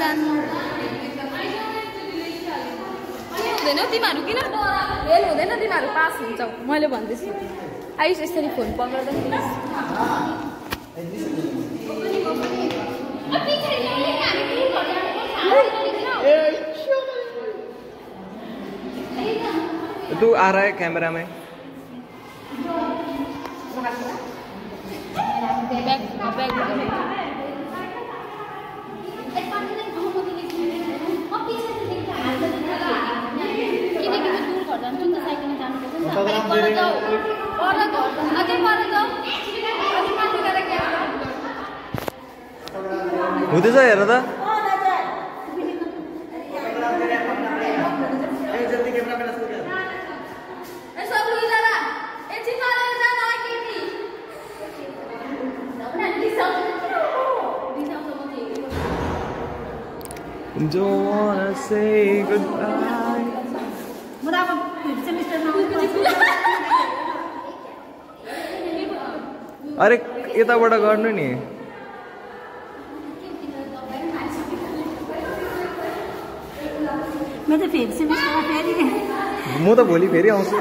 जानु हुँदैन तिमीहरू किन फेल हुँदैन तिमीहरू पास हुन्छौ मैले भन्दैछु आइस यसरी फोन पक्राउँदा तू आ रहा है कैमरा में हुँदैछ हेर त Don't wanna say goodbye. अरे यताबाट गर्नु नि म त फेरि सेमिस्टरमा फेरि म त भोलि फेरि आउँछु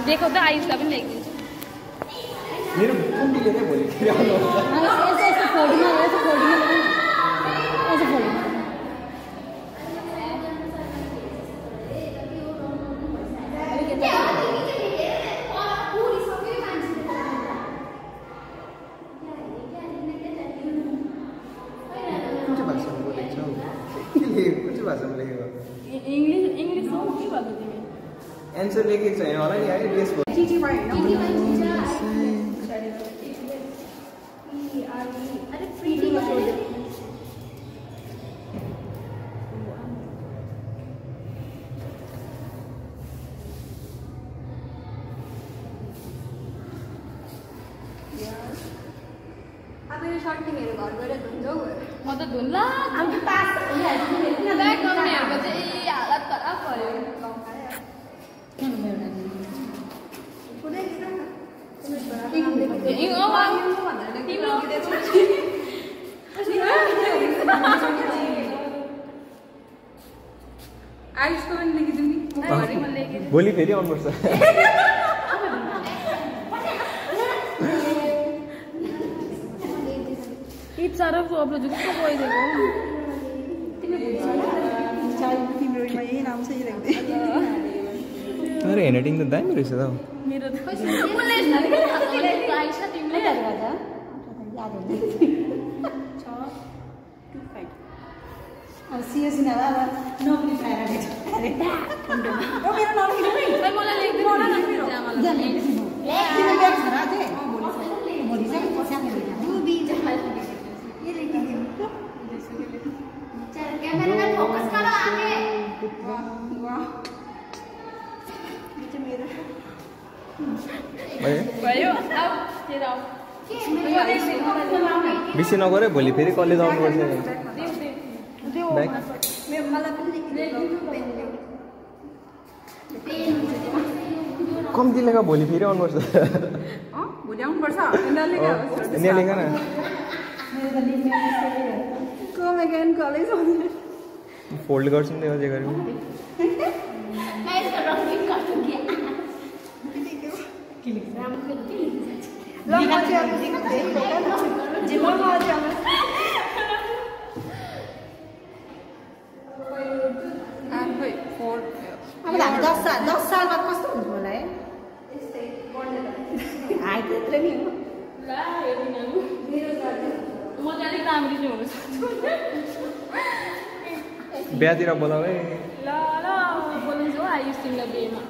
देखो त आयुषलाई पनि लेखिदिन्छु मेरो कुम्बीले नै भोलि फेरि आउनुहुन्छ एन्सर लेखेको छैन होला नि है रेस म त धुन्ला हाम्रो पास ब्याकग्राउन्डहरूको चाहिँ हालत खराब भयो भोलि फेरि आउनुपर्छ सारा प्रब्लम जुस्तो गइदिएको तिम्रो यही नाम चाहिँ राख्दै अरे हेन्डराइटिङ त दामी रहेछ त मेरो त तिमीले गर्दा याद हुँदै सिएससी न नोकरी पाएर अरे मेरो नाम किन मलाई लेख्दै होला न मेरो भोलि चाहिँ पछाडि कैमरा फोकस करो आगे भयो अब तेरा बेसी नगरे भोलि फेरि कलेज आउनुपर्छ कम्ती लेखा भोलि फेरि आउनुपर्छ भोलि आउनुपर्छ यहाँ लेख न कलेज फोल्ड गर्छौँ नि अझै गऱ्यौँ अब हामी 10 साल बाद कस्तो हुन्छ होला है हाइट त्यत्रो नि हो ला हेर्नु म चाहिँ अलिक राम्ररी चाहिँ हुनु बिहातिर बोलाऊ है ल बोलाउँछु हो आयुष तिमीलाई बिहेमा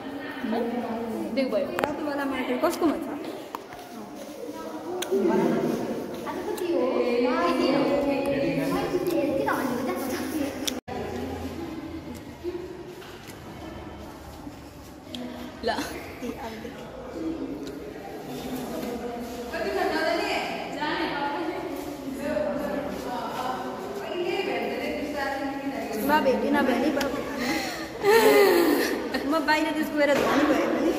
देख भयो तपाईँलाई मार्केट कसको भन्छ ल भेटिन भने बाबु म बाहिर देश गएर धनी भयो भने